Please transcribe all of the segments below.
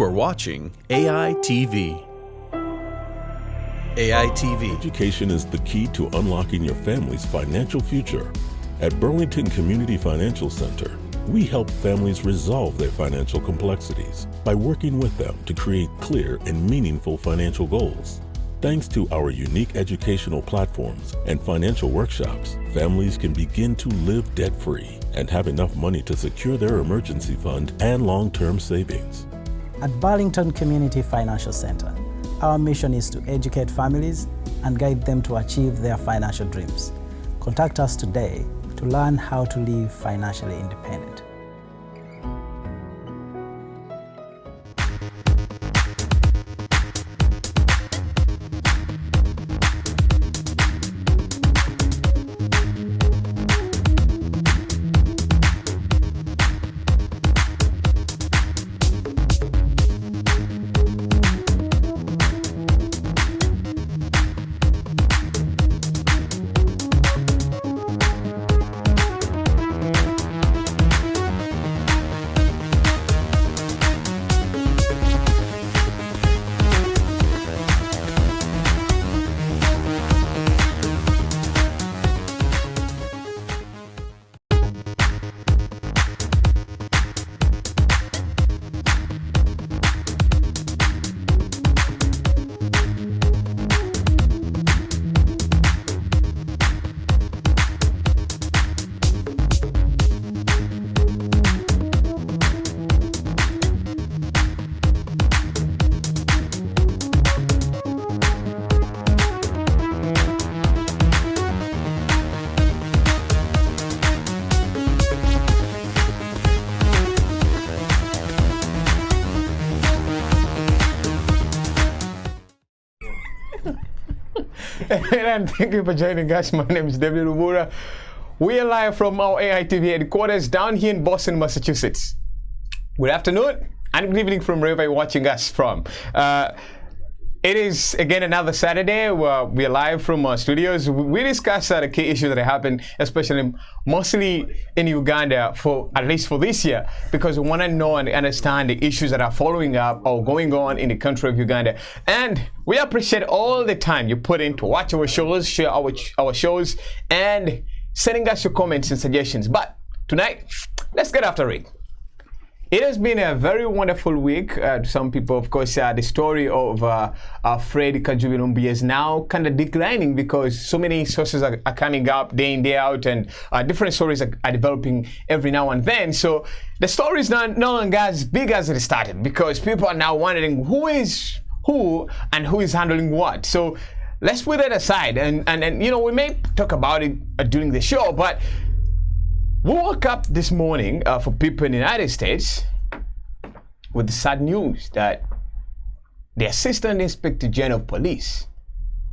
are watching AI TV. AI TV. Education is the key to unlocking your family's financial future. At Burlington Community Financial Center, we help families resolve their financial complexities by working with them to create clear and meaningful financial goals. Thanks to our unique educational platforms and financial workshops, families can begin to live debt-free and have enough money to secure their emergency fund and long-term savings. At Burlington Community Financial Center, our mission is to educate families and guide them to achieve their financial dreams. Contact us today to learn how to live financially independent. And thank you for joining us. My name is David Rubura. We are live from our AITV headquarters down here in Boston, Massachusetts. Good afternoon and good evening from wherever you're watching us from. It is again another Saturday where we are live from our studios. We discuss the key issues that happened, especially mostly in Uganda, at least for this year, because we want to know and understand the issues that are following up or going on in the country of Uganda. And we appreciate all the time you put in to watch our shows, share our shows, and sending us your comments and suggestions. But tonight, let's get after it. It has been a very wonderful week. Some people, of course, the story of Fred Kajubi is now kind of declining because so many sources are coming up day in, day out, and different stories are developing every now and then. So the story is no longer as big as it started because people are now wondering who is who and who is handling what. So let's put that aside, and you know, we may talk about it during the show, but we woke up this morning for people in the United States with the sad news that the Assistant Inspector General of Police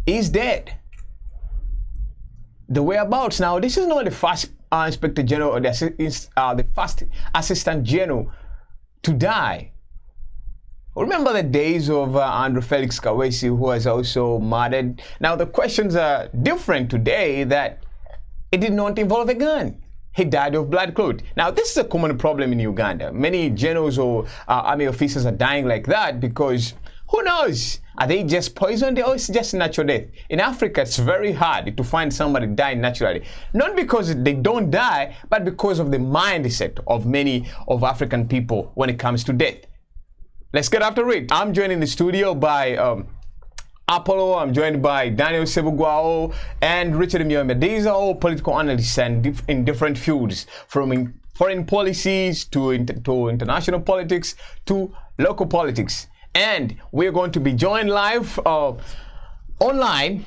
is dead. The whereabouts now, this is not the first Inspector General or the first Assistant General to die. Remember the days of Andrew Felix Kawesi, who was also murdered. Now the questions are different today that it did not involve a gun. He died of blood clot. Now, this is a common problem in Uganda. Many generals or army officers are dying like that because, who knows, are they just poisoned or it's just natural death? In Africa, it's very hard to find somebody dying naturally. Not because they don't die, but because of the mindset of many of African people when it comes to death. Let's get after it. I'm joined in the studio by Apollo. I'm joined by Daniel Sebuguao and Richard Miyomediza, all political analysts and in different fields, from foreign policies to international politics to local politics. And we're going to be joined live online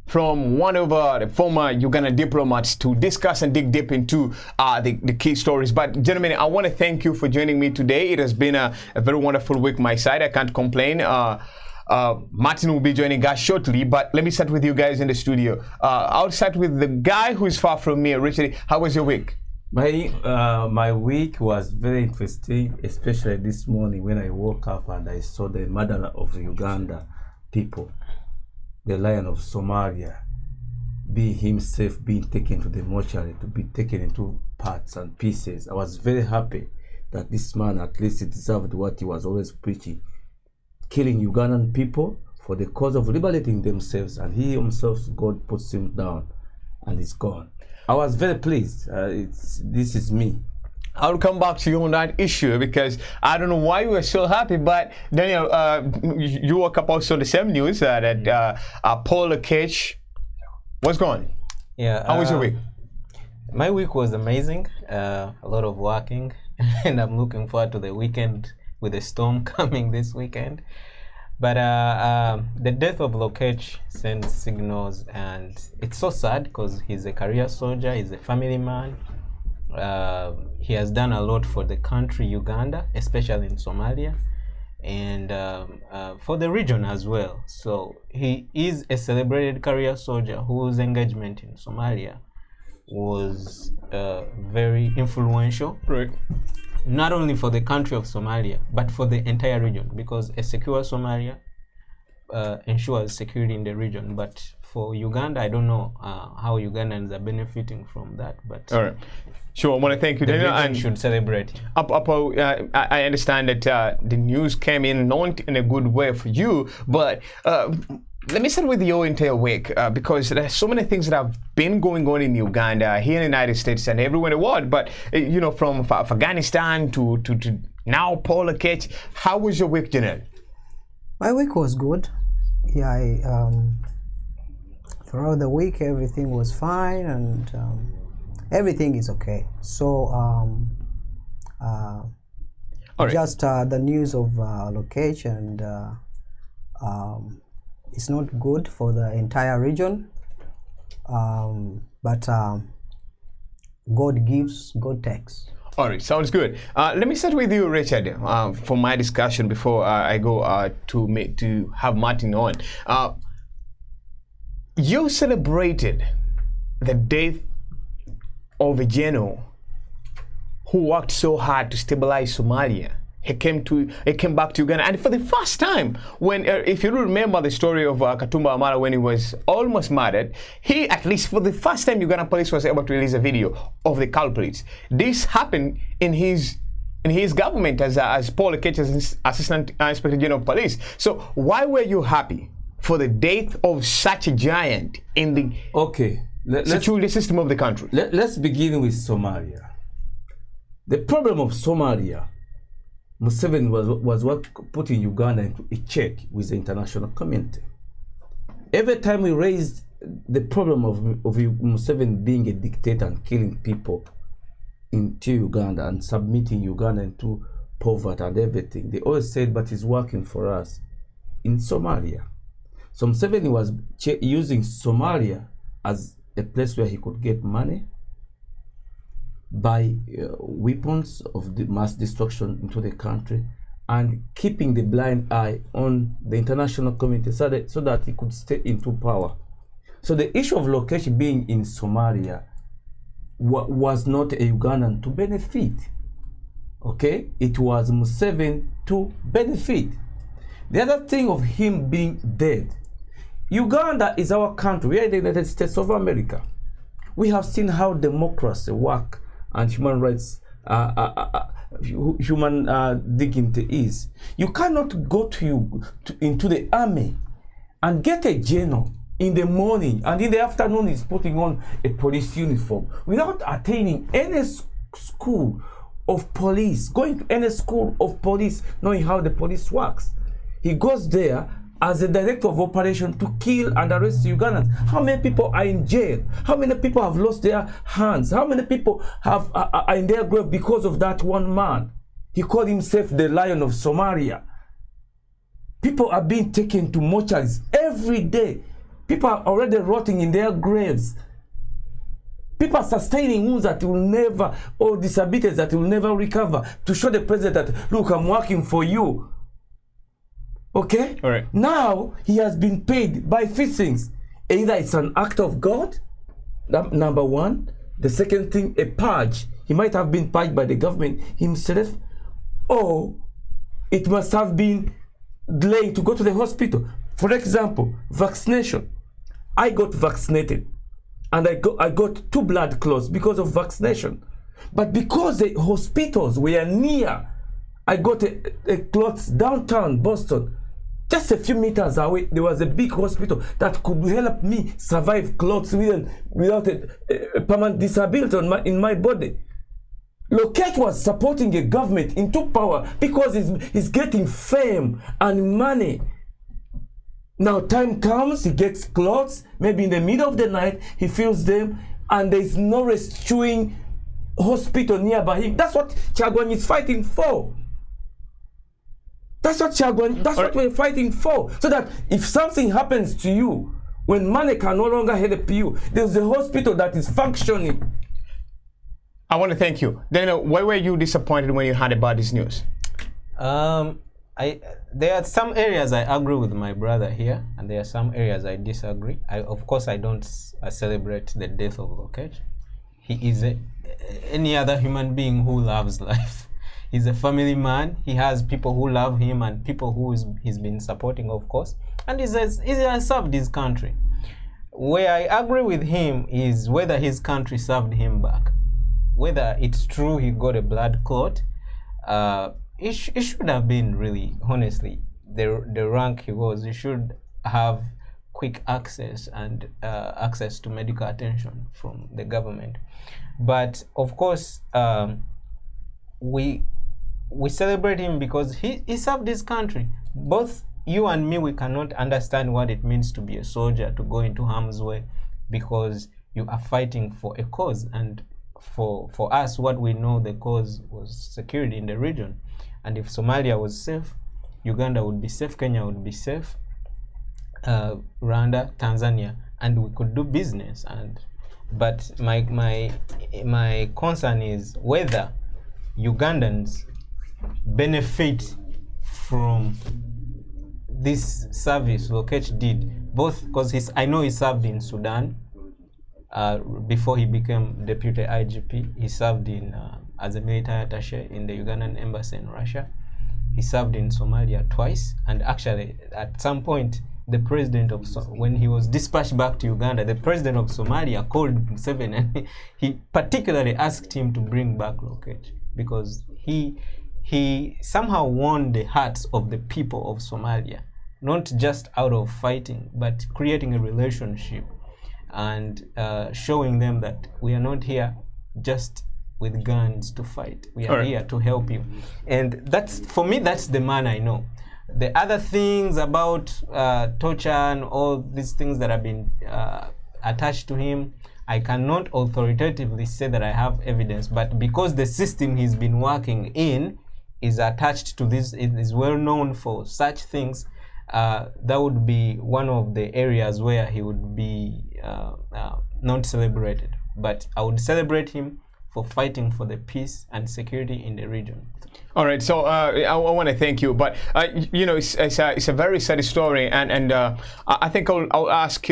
from one of the former Ugandan diplomats to discuss and dig deep into the key stories. But gentlemen, I want to thank you for joining me today. It has been a very wonderful week my side. I can't complain. Martin will be joining us shortly, but let me start with you guys in the studio. I'll start with the guy who is far from me. Richard, how was your week? My week was very interesting, especially this morning when I woke up and I saw the murder of the Uganda people, the Lion of Somalia, himself being taken to the mortuary to be taken into parts and pieces. I was very happy that this man at least deserved what he was always preaching, killing Ugandan people for the cause of liberating themselves, and he himself, God puts him down and he's gone. I was very pleased. This is me. I'll come back to you on that issue because I don't know why you were so happy, but Daniel, you woke up also on the same news that Paul Lokech was gone. Yeah. How was your week? My week was amazing. A lot of working, and I'm looking forward to the weekend with the storm coming this weekend. But the death of Lokech sends signals, and it's so sad because he's a career soldier, he's a family man. He has done a lot for the country Uganda, especially in Somalia, and for the region as well. So he is a celebrated career soldier whose engagement in Somalia was very influential. Right. Not only for the country of Somalia, but for the entire region, because a secure Somalia ensures security in the region. But for Uganda, I don't know how Ugandans are benefiting from that. But all right. Sure, I want to thank you, Daniel. And should celebrate. I understand that the news came in not in a good way for you, but let me start with your entire week because there's so many things that have been going on in Uganda, here in the United States, and everywhere in the world. But you know, from Afghanistan to now Paul Lokech, how was your week, Janelle? My week was good. Yeah, throughout the week everything was fine, and everything is okay. So right. Just the news of Lokech, and it's not good for the entire region, but God gives, God takes. All right, sounds good. Let me start with you, Richard, for my discussion before I go to have Martin on. You celebrated the death of a general who worked so hard to stabilize Somalia. He came back to Uganda, and for the first time, when if you remember the story of Katumba Amara when he was almost murdered, he, at least for the first time, Uganda police was able to release a video of the culprits. This happened in his government as Paul Lokech, as Assistant Inspector General of Police. So why were you happy for the death of such a giant in the security system of the country? Let's begin with Somalia. The problem of Somalia, Museveni was what putting Uganda into a check with the international community. Every time we raised the problem of Museveni being a dictator and killing people into Uganda and submitting Uganda into poverty and everything, they always said, but it's working for us in Somalia. So Museveni was using Somalia as a place where he could get money, buy weapons of the mass destruction into the country, and keeping the blind eye on the international community so that he could stay into power. So the issue of Lokech being in Somalia was not a Ugandan to benefit. Okay? It was Museveni to benefit. The other thing of him being dead, Uganda is our country. We are in the United States of America. We have seen how democracy works and human rights, human dignity is. You cannot go into the army and get a general in the morning, and in the afternoon he's putting on a police uniform without attaining any school of police, going to any school of police, knowing how the police works. He goes there as a director of operation to kill and arrest Ugandans. How many people are in jail? How many people have lost their hands? How many people are in their grave because of that one man? He called himself the Lion of Somalia. People are being taken to mortuaries every day. People are already rotting in their graves. People are sustaining wounds that will never, or disabilities that will never recover, to show the president that, look, I'm working for you. Okay? All right. Now he has been paid by things. Either it's an act of God, number one. The second thing, a purge. He might have been purged by the government himself, or it must have been delayed to go to the hospital. For example, vaccination. I got vaccinated, and I got 2 blood clots because of vaccination. But because the hospitals were near, I got a clothes downtown Boston. Just a few meters away, there was a big hospital that could help me survive clothes without a permanent disability in my body. Lokech was supporting a government into power because he's getting fame and money. Now time comes, he gets clothes, maybe in the middle of the night, he feels them, and there's no rescuing hospital nearby him. That's what Chagwan is fighting for. That's what we're fighting for. So that if something happens to you, when money can no longer help you, there's a hospital that is functioning. I want to thank you. Daniel, why were you disappointed when you heard about this news? There are some areas I agree with my brother here, and there are some areas I disagree. Of course, I don't celebrate the death of Lokech. He is any other human being who loves life. He's a family man. He has people who love him and people who he's been supporting, of course. And he has served his country. Where I agree with him is whether his country served him back. Whether it's true he got a blood clot, it should have been really, honestly, the rank he was. He should have quick access and access to medical attention from the government. But of course, we celebrate him because he served his country. Both you and me, we cannot understand what it means to be a soldier, to go into harm's way, because you are fighting for a cause. And for us, what we know, the cause was security in the region. And if Somalia was safe, Uganda would be safe, Kenya would be safe, Rwanda, Tanzania, and we could do business. But my concern is whether Ugandans benefit from this service Lokech did, both because I know he served in Sudan before he became deputy IGP. He served as a military attaché in the Ugandan embassy in Russia. He served in Somalia twice, and actually at some point the president of when he was dispatched back to Uganda, the president of Somalia called Museveni and he particularly asked him to bring back Lokech, because he somehow won the hearts of the people of Somalia, not just out of fighting, but creating a relationship and showing them that we are not here just with guns to fight. We are here to help you. And that's, for me, that's the man I know. The other things about torture and all these things that have been attached to him, I cannot authoritatively say that I have evidence, but because the system he's been working in is attached to this, it is well known for such things, that would be one of the areas where he would be not celebrated. But I would celebrate him for fighting for the peace and security in the region. All right, so I want to thank you, but you know, it's a very sad story, and I think I'll ask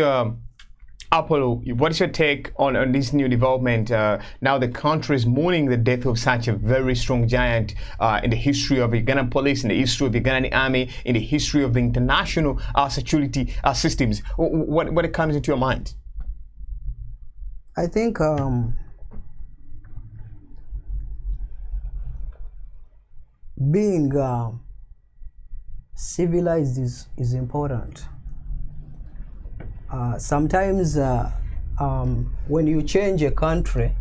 Apollo, what is your take on this new development? Now the country is mourning the death of such a very strong giant in the history of the Ugandan police, in the history of the Ugandan army, in the history of the international security systems. What comes into your mind? I think being civilized is important. Sometimes when you change a country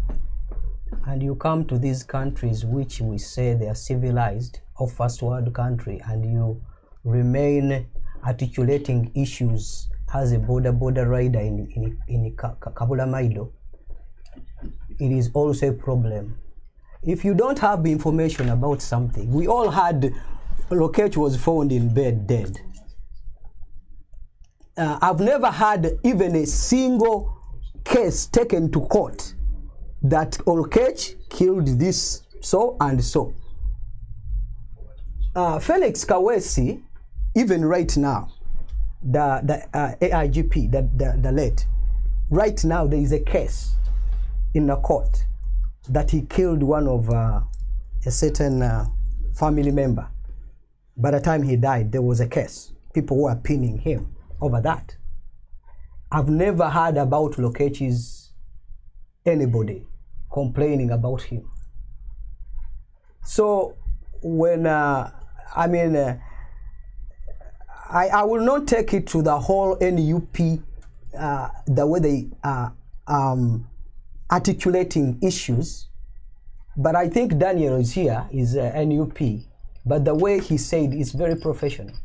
and you come to these countries which we say they are civilized, or first world country, and you remain articulating issues as a border rider in Kabula Maido, it is also a problem. If you don't have information about something, we all had Lokech was found in bed dead. I've never had even a single case taken to court that Lokech killed this so and so. Felix Kawesi, even right now, the AIGP, the late, right now there is a case in the court that he killed one of a certain family member. By the time he died, there was a case. People were pinning him over that. I've never heard about Lokech's anybody complaining about him. So when I will not take it to the whole NUP the way they are articulating issues, but I think Daniel is here, is NUP, but the way he said is very professional.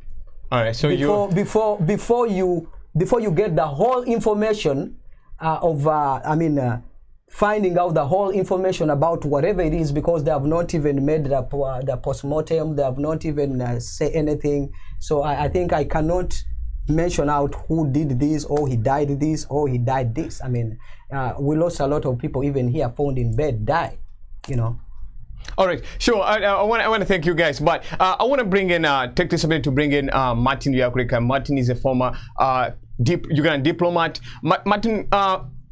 All right, so before you get the whole information finding out the whole information about whatever it is, because they have not even made the postmortem, they have not even say anything. So I think I cannot mention out who did this, or he died this, or he died this. I mean, we lost a lot of people even here found in bed died, you know. All right, sure. I want to thank you guys, but I want to bring in, take this ability to bring in Martin Yakureka. Martin is a former Ugandan diplomat. Martin,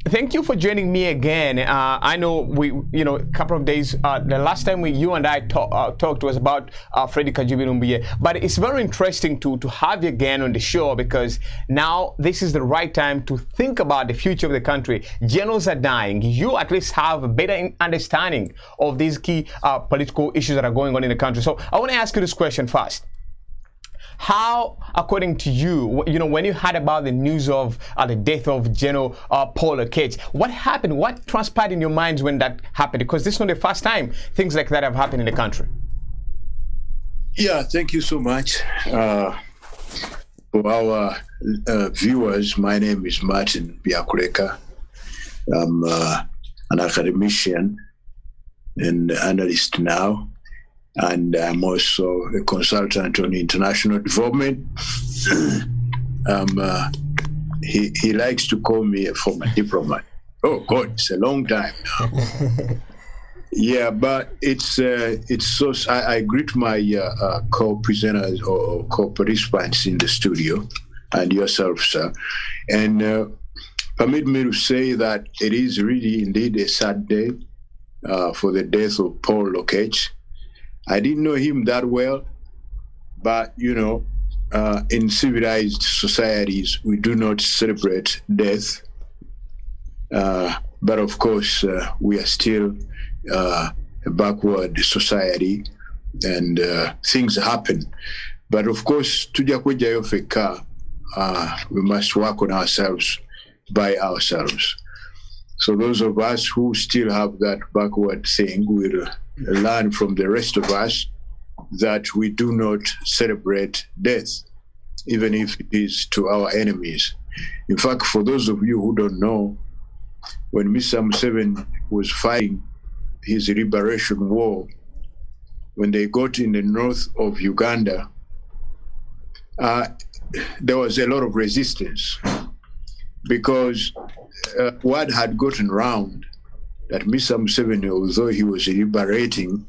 thank you for joining me again. I know a couple of days, the last time you and I talked was about Freddy Kajubi-Lumbuye, but it's very interesting to have you again on the show, because now this is the right time to think about the future of the country. Generals are dying. You at least have a better understanding of these key political issues that are going on in the country. So I want to ask you this question first. How, according to you, when you heard about the news of the death of General Paul Lokech, what happened? What transpired in your minds when that happened? Because this is not the first time things like that have happened in the country. Yeah, thank you so much. For our viewers, my name is Martin Yakureka. I'm an academician and analyst now, and I'm also a consultant on international development. He likes to call me a former diplomat. Oh God, it's a long time now. Yeah, but it's so. I greet my co-presenters or co-participants in the studio, and yourself, sir. And permit me to say that it is really indeed a sad day for the death of Paul Lokech. I didn't know him that well, but in civilized societies, we do not celebrate death. But of course, we are still a backward society, and things happen. But of course, tuja kwejayo feka, we must work on ourselves by ourselves. So those of us who still have that backward thing will learn from the rest of us that we do not celebrate death, even if it is to our enemies. In fact, for those of you who don't know, when Mr. Museveni was fighting his liberation war, when they got in the north of Uganda, there was a lot of resistance, because word had gotten round that Mr. Museveni, although he was liberating,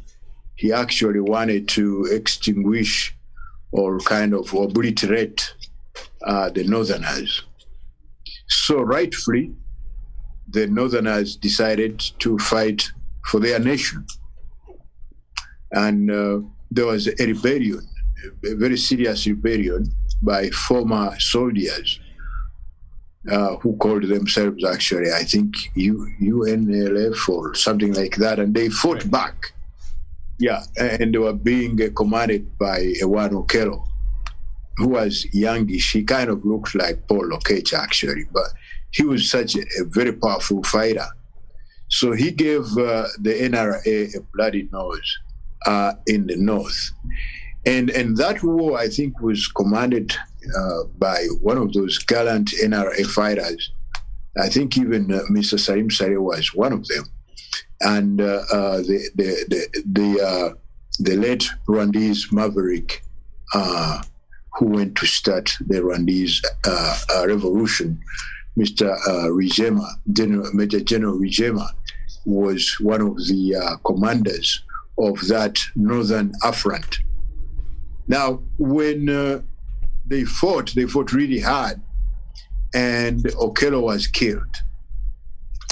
he actually wanted to extinguish or kind of obliterate the Northerners. So rightfully, the Northerners decided to fight for their nation. And there was a rebellion, a very serious rebellion by former soldiers who called themselves actually, I think, UNLF or something like that, and they fought back. Yeah, and they were being commanded by one Okello, who was youngish. He kind of looked like Paul Lokech actually, but he was such a very powerful fighter. So he gave the NRA a bloody nose in the north. And that war, I think, was commanded by one of those gallant NRA fighters. I think even Mr. Salim Saleh was one of them. And the late Rwandese maverick who went to start the Rwandese revolution, Mr. Major General Rijema, was one of the commanders of that northern affront. Now, when they fought really hard, and Okello was killed,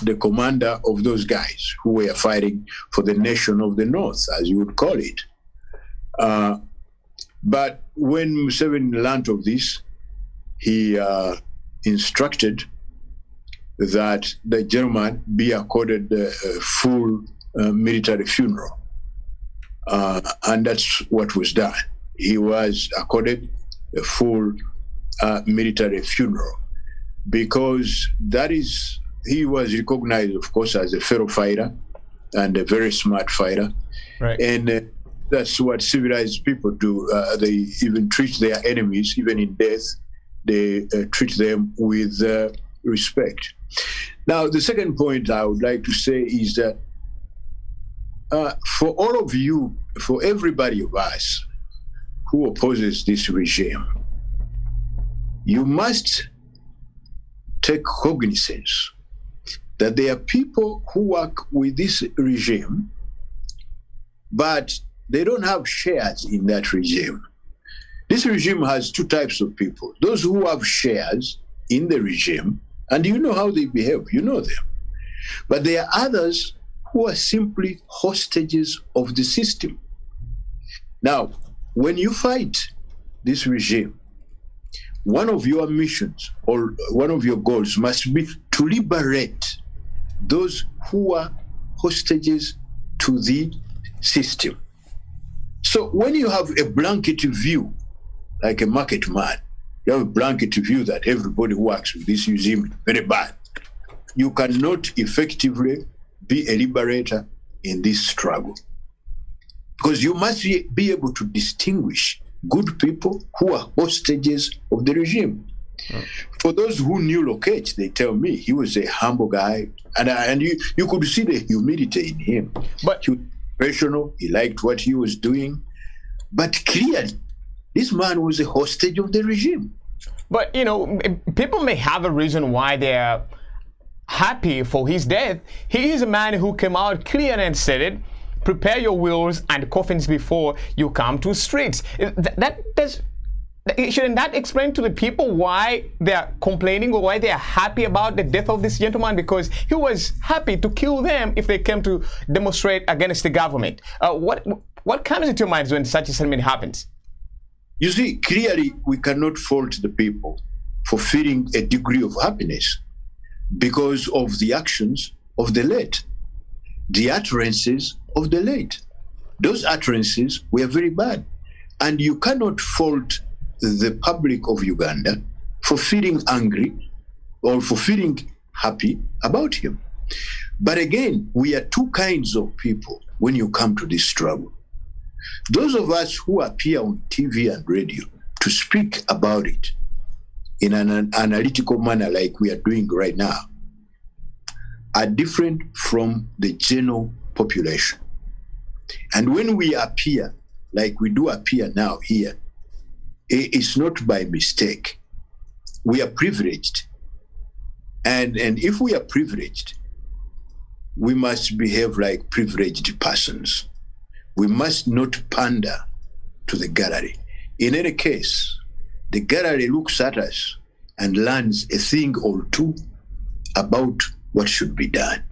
the commander of those guys who were fighting for the nation of the North, as you would call it. But when Museveni learned of this, he instructed that the gentleman be accorded a full military funeral. And that's what was done. He was accorded a full military funeral because he was recognized, of course, as a fellow fighter and a very smart fighter. Right. And that's what civilized people do. They even treat their enemies, even in death, they treat them with respect. Now, the second point I would like to say is that for all of you, for everybody of us who opposes this regime, you must take cognizance that there are people who work with this regime, but they don't have shares in that regime. This regime has two types of people: those who have shares in the regime, and you know how they behave, you know them. But there are others who are simply hostages of the system. Now, when you fight this regime, one of your missions or one of your goals must be to liberate those who are hostages to the system. So when you have a blanket view, like a market man, you have a blanket view that everybody who works with this regime is very bad, you cannot effectively be a liberator in this struggle. Because you must be able to distinguish good people who are hostages of the regime. For those who knew Lokech, they tell me he was a humble guy, and you could see the humility in him. But he was professional, he liked what he was doing, but clearly, this man was a hostage of the regime. But, people may have a reason why they're happy for his death. He is a man who came out clear and said it: prepare your wills and coffins before you come to streets. Shouldn't that explain to the people why they're complaining or why they're happy about the death of this gentleman? Because he was happy to kill them if they came to demonstrate against the government. What comes into your mind when such a sentiment happens? You see, clearly we cannot fault the people for feeling a degree of happiness because of the actions of the late, the utterances of the late. Those utterances were very bad. And you cannot fault the public of Uganda for feeling angry or for feeling happy about him. But again, we are two kinds of people when you come to this struggle. Those of us who appear on TV and radio to speak about it in an analytical manner like we are doing right now are different from the general population. And when we appear like we do appear now here, it's not by mistake. We are privileged. And if we are privileged, we must behave like privileged persons. We must not pander to the gallery. In any case, the gallery looks at us and learns a thing or two about what should be done.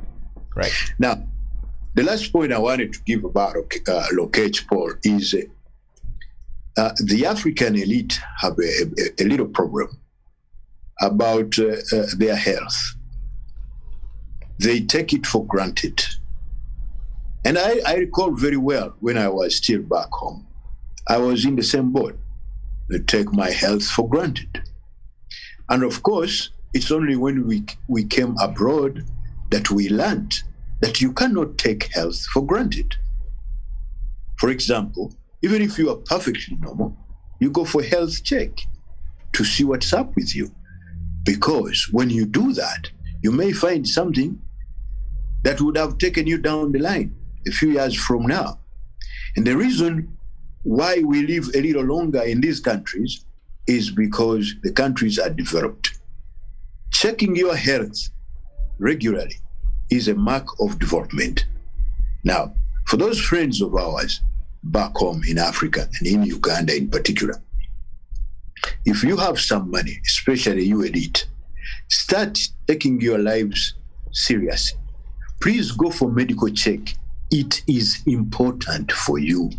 Right. Now, the last point I wanted to give about Lokech, Paul, is the African elite have a little problem about their health. They take it for granted. And I recall very well when I was still back home, I was in the same boat. They take my health for granted. And of course, it's only when we came abroad that we learned that you cannot take health for granted. For example, even if you are perfectly normal, you go for a health check to see what's up with you. Because when you do that, you may find something that would have taken you down the line a few years from now. And the reason why we live a little longer in these countries is because the countries are developed. Checking your health regularly is a mark of development. Now, for those friends of ours back home in Africa and in Uganda in particular, if you have some money, especially you elite, start taking your lives seriously. Please go for medical check. It is important for you.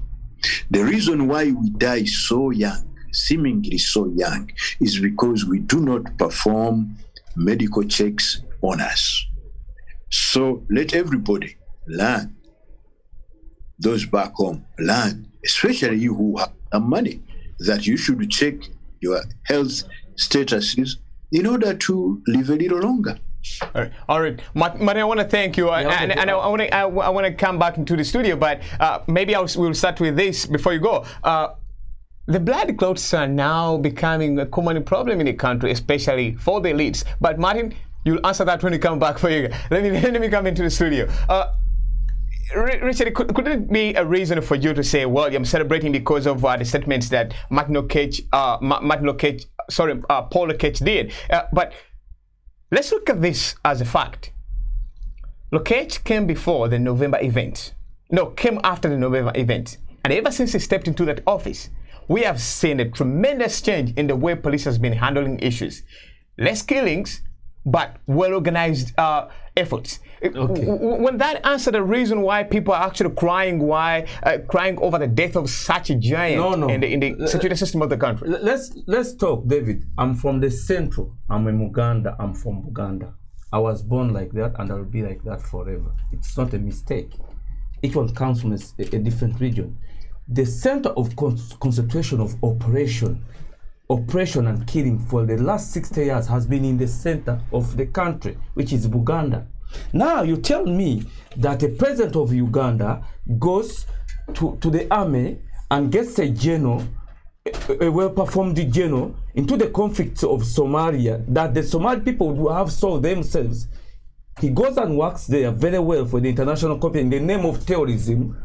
The reason why we die so young, seemingly so young, is because we do not perform medical checks on us. So let everybody learn those back home learn, especially you who have some money, that you should check your health statuses in order to live a little longer. All right. Martin, I want to thank you, and I want to come back into the studio, but maybe we'll start with this before you go. The blood clots are now becoming a common problem in the country, especially for the elites. But Martin, you'll answer that when you come back. For you, let me come into the studio. Richard, could it be a reason for you to say, well, I'm celebrating because of the statements that Paul Lokech did? But let's look at this as a fact. Lokech came before the November event. No, came after the November event. And ever since he stepped into that office, we have seen a tremendous change in the way police has been handling issues. Less killings, but well-organized efforts. Okay. When that answer the reason why people are actually crying over the death of such a giant in the security system of the country? Let's talk, David. I'm from the central. I'm in Uganda. I'm from Uganda. I was born like that, and I'll be like that forever. It's not a mistake. Each one comes from a different region. The center of concentration of operation and killing for the last 60 years has been in the center of the country, which is Uganda. Now you tell me that the president of Uganda goes to the army and gets a general, a well-performed general, into the conflicts of Somalia that the Somali people would have solved themselves. He goes and works there very well for the international company in the name of terrorism,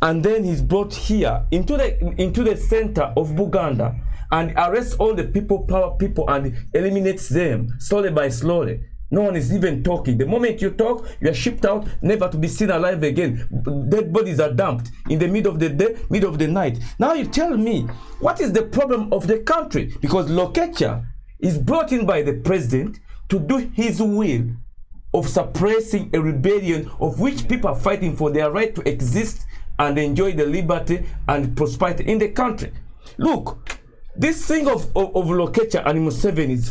and then he's brought here into the center of Uganda and arrests all the power people and eliminates them slowly by slowly. No one is even talking. The moment you talk, you are shipped out, never to be seen alive again. Dead bodies are dumped in the middle of the day, middle of the night. Now you tell me, what is the problem of the country? Because Lokech is brought in by the president to do his will of suppressing a rebellion of which people are fighting for their right to exist and enjoy the liberty and prosperity in the country. Look, this thing of Lokech and Museveni is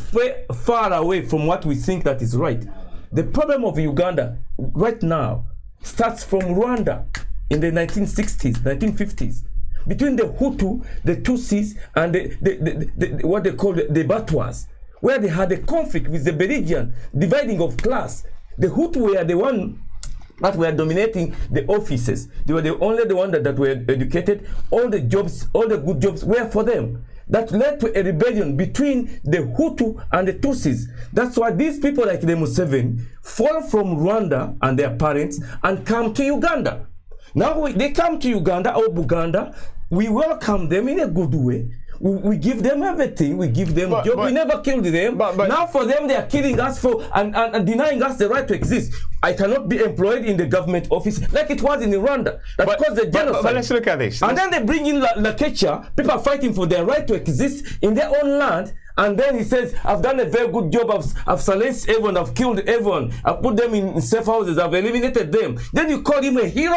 far away from what we think that is right. The problem of Uganda right now starts from Rwanda in the 1960s, 1950s, between the Hutu, the Tutsis, and the what they call the Batwas, where they had a conflict with the Belgian dividing of class. The Hutu were the one that were dominating the offices. They were the only one that were educated. All the jobs, all the good jobs were for them. That led to a rebellion between the Hutu and the Tutsis. That's why these people like the Museveni fall from Rwanda and their parents and come to Uganda. Now they come to Uganda or Buganda, we welcome them in a good way. We give them everything. We give them jobs. We never killed them. Now for them, they are killing us and denying us the right to exist. I cannot be employed in the government office like it was in Rwanda. That's because the genocide. But let's look at this. And then they bring in Lokech. People are fighting for their right to exist in their own land. And then he says, I've done a very good job. I've silenced everyone. I've killed everyone. I've put them in safe houses. I've eliminated them. Then you call him a hero?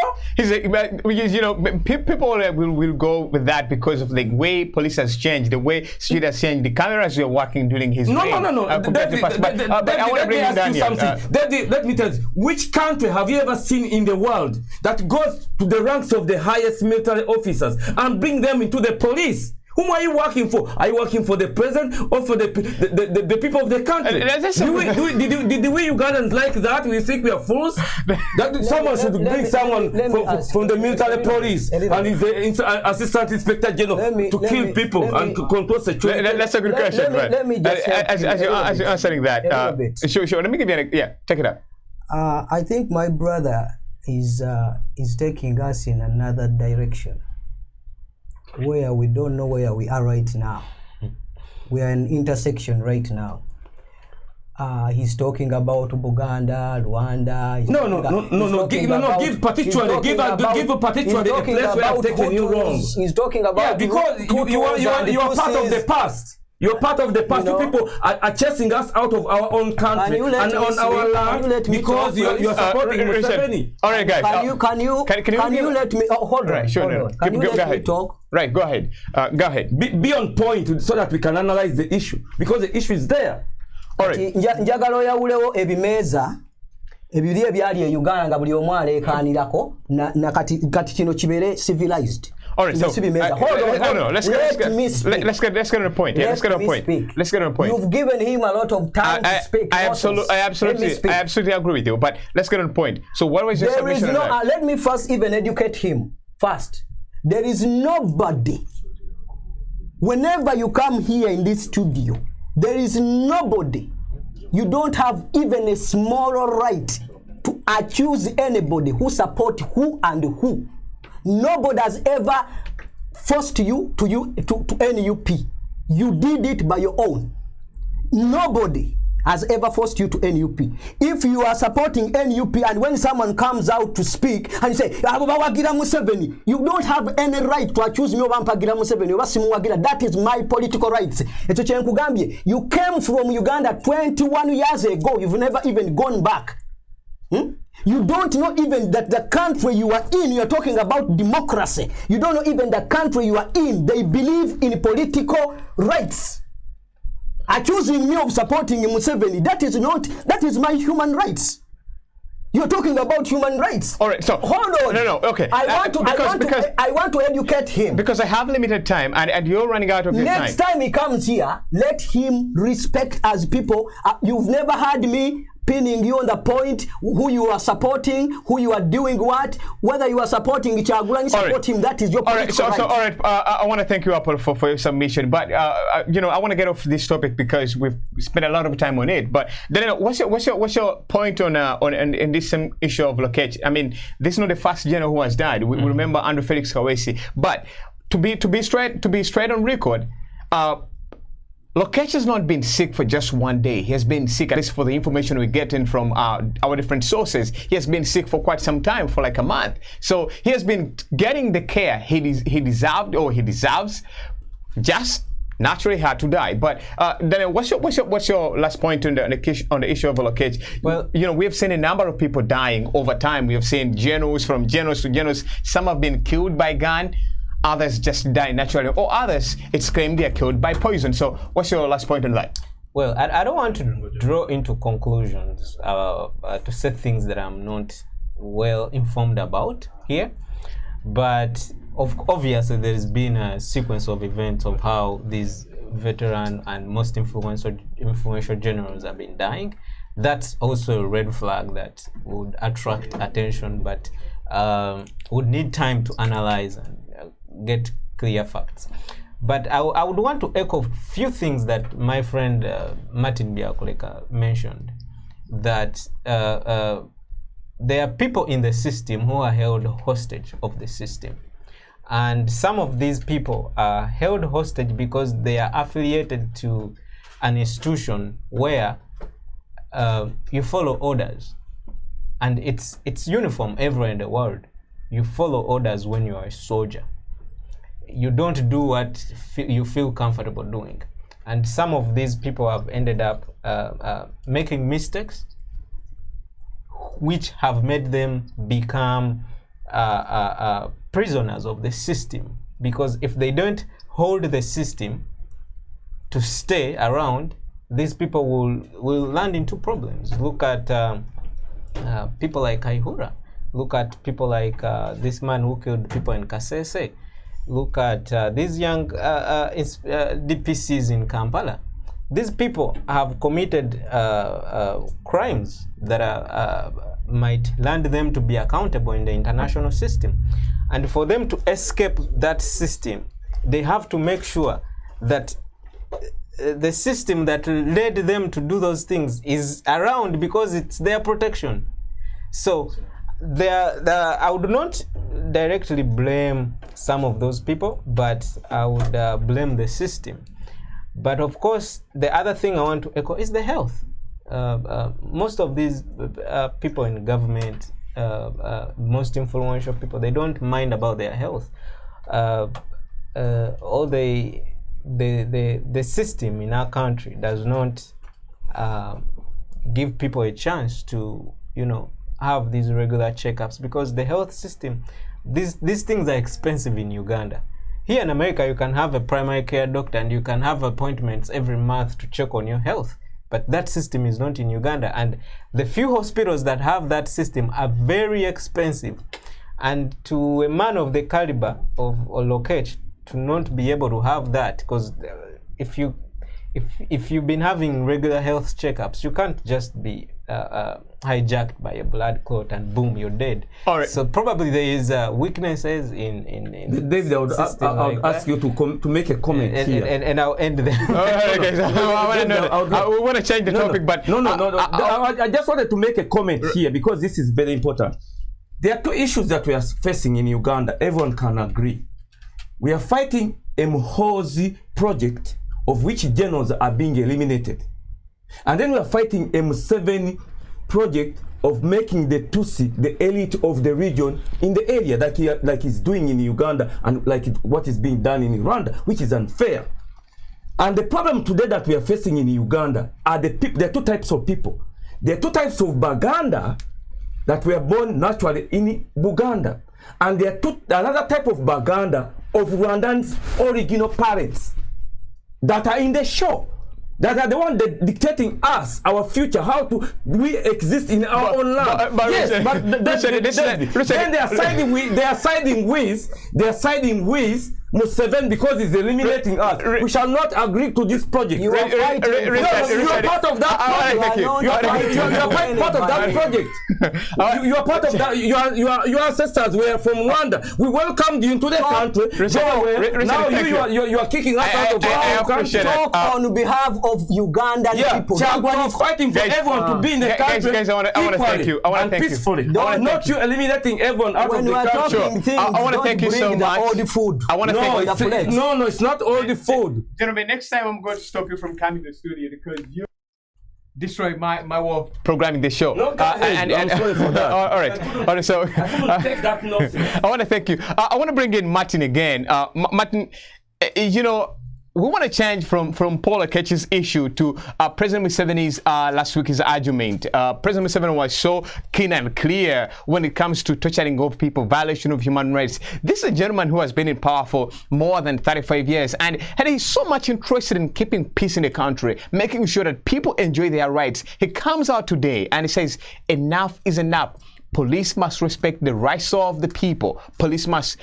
People will go with that because of the way police has changed, the way street has changed, the cameras were working during his reign. No. But I want to bring you down here. Let me tell you, which country have you ever seen in the world that goes to the ranks of the highest military officers and bring them into the police? Whom are you working for? Are you working for the president or for the people of the country? Did we Ugandans like that? We think we are fools? That someone should bring someone from the military police and his assistant inspector general to kill people and to control situation. That's a good question. Let me just as you're answering that, sure. Let me give you take it up. I think my brother is taking us in another direction, where we don't know where we are right now. We are in intersection right now. He's talking about Uganda, Rwanda. Give particularly a place where I've taken you wrong. He's talking about because you are part of the past. You're part of the past. You people are chasing us out of our own country and on our land because you're supporting Museveni. All right, guys. Can you let me? Hold on. Right, sure. Hold on. Can you let me talk? Right, go ahead. Go ahead. Be on point so that we can analyze the issue because the issue is there. All right. Njagala oyawulewo ebimeeza ebiri ebyali e Uganda nga buli omu aleekaanirako na kati kino kibeere civilized. All right, so hold on. Let's get on the point. Yeah, let's get on the point. You've given him a lot of time to speak. I absolutely agree with you. But let's get on the point. So what was your submission? Let me first even educate him first. There is nobody. Whenever you come here in this studio, there is nobody. You don't have even a small right to accuse anybody who support who and who. Nobody has ever forced you to NUP. You did it by your own. Nobody has ever forced you to NUP. If you are supporting NUP and when someone comes out to speak and say, Museveni, you don't have any right to accuse me of Ampagira Museveni. That is my political rights. You came from Uganda 21 years ago. You've never even gone back. You don't know even that the country you are in, you're talking about democracy. You don't know even the country you are in, they believe in political rights. Accusing me of supporting Museveni, that is my human rights. You're talking about human rights. All right, so hold on. No, okay. I want to educate him. Because I have limited time and you're running out of your time. Next time he comes here, let him respect as people. You've never heard me pinning you on the point who you are supporting, who you are doing what, whether you are supporting Chagulanyi, support him, that is your political right. All right, I want to thank you, Apple, for your submission, but I want to get off this topic because we've spent a lot of time on it. But then, what's your point on this issue of Lokech? I mean, this is not the first general who has died. We remember Andrew Felix Kawesi, but to be straight on record. Lokech has not been sick for just one day. He has been sick, at least for the information we're getting from our different sources. He has been sick for quite some time, for like a month. So he has been getting the care he deserved or he deserves. Just naturally had to die. But then, what's your last point on the issue of Lokech? Well, we have seen a number of people dying over time. We have seen generals from generals to generals. Some have been killed by gun. Others just die naturally, or others, it's claimed they are killed by poison. So what's your last point on that? Well, I don't want to draw into conclusions to say things that I'm not well informed about here. But obviously there's been a sequence of events of how these veteran and most influential generals have been dying. That's also a red flag that would attract attention, but would need time to analyze and get clear facts. But I would want to echo a few things that my friend Martin Biakuleka mentioned, that there are people in the system who are held hostage of the system. And some of these people are held hostage because they are affiliated to an institution where you follow orders. And it's uniform everywhere in the world. You follow orders when you are a soldier. You don't do what you feel comfortable doing. And some of these people have ended up making mistakes which have made them become prisoners of the system. Because if they don't hold the system to stay around, these people will land into problems. Look at people like Kaihura. Look at people like this man who killed people in Kasese. Look at these young DPCs in Kampala. These people have committed crimes that might land them to be accountable in the international system. And for them to escape that system, they have to make sure that the system that led them to do those things is around because it's their protection. So I would not directly blame some of those people, but I would blame the system. But of course, the other thing I want to echo is the health. Most of these people in government, most influential people, they don't mind about their health. All the system in our country does not give people a chance to, have these regular checkups, because the health system, these things are expensive in Uganda. Here in America, you can have a primary care doctor and you can have appointments every month to check on your health. but that system is not in Uganda, and the few hospitals that have that system are very expensive. And to a man of the caliber of Lokech to not be able to have that, because if you've been having regular health checkups, you can't just be hijacked by a blood clot and boom, you're dead. All right. So probably there is weaknesses in David, I would ask you to make a comment here. And I'll end there. Okay, so we want to change the topic, but no. I just wanted to make a comment here because this is very important. There are two issues that we are facing in Uganda. Everyone can agree. We are fighting a Muhoozi project of which generals are being eliminated. And then we are fighting a Museveni project of making the Tutsi the elite of the region in the area, like he's doing in Uganda and what is being done in Rwanda, which is unfair. And the problem today that we are facing in Uganda are there are two types of people. There are two types of Baganda that were born naturally in Buganda. And there are another type of Baganda of Rwandans' original parents that are in the show, that are the one that dictating us, our future, how to we exist in our own land. Then they are siding with Museveni because he's eliminating us. We shall not agree to this project. You are fighting. You are part of that project. You are part of that project. You are part of that. Your ancestors were from Rwanda. We welcomed you into the country. Now you are kicking us out of our country. Talk on behalf of Ugandan people. Chagwan is fighting for everyone to be in the country guys, I want to thank you. I want to thank peacefully. you. Not you eliminating everyone out of the country. I want to thank you so much. All the food. I want to thank you. No, it's not all the food. Gentlemen, next time I'm going to stop you from coming to the studio because you destroyed my way of programming the show. No, I'm sorry for that. All right. So take that nonsense. I want to thank you. I want to bring in Martin again. Martin, we want to change from Paul Lokech's issue to President Museveni's last week's argument. President Museveni was so keen and clear when it comes to torturing of people, violation of human rights. This is a gentleman who has been in power for more than 35 years, and he's so much interested in keeping peace in the country, making sure that people enjoy their rights. He comes out today and he says, enough is enough. Police must respect the rights of the people. Police must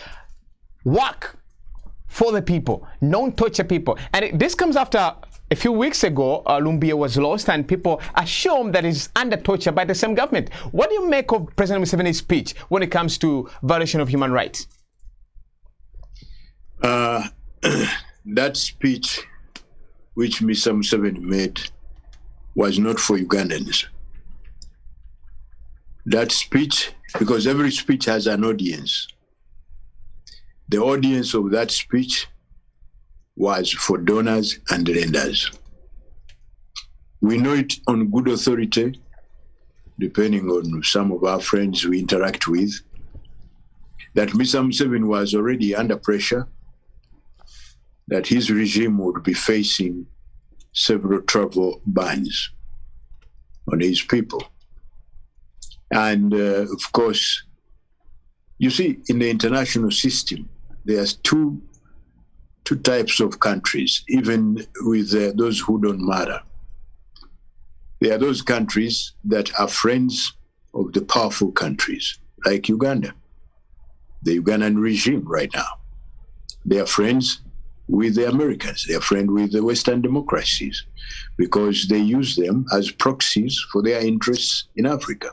work for the people, don't torture people. And this comes after a few weeks ago, Lumbia was lost and people assume that he's under torture by the same government. What do you make of President Museveni's speech when it comes to violation of human rights? That speech which Mr. Museveni made was not for Ugandans. That speech, because every speech has an audience. The audience of that speech was for donors and lenders. We know it on good authority, depending on some of our friends we interact with, that Mr. Museveni was already under pressure, that his regime would be facing several travel bans on his people. And of course, you see, in the international system, there's two types of countries, even with those who don't matter. There are those countries that are friends of the powerful countries, like Uganda, the Ugandan regime right now. They are friends with the Americans. They are friends with the Western democracies because they use them as proxies for their interests in Africa.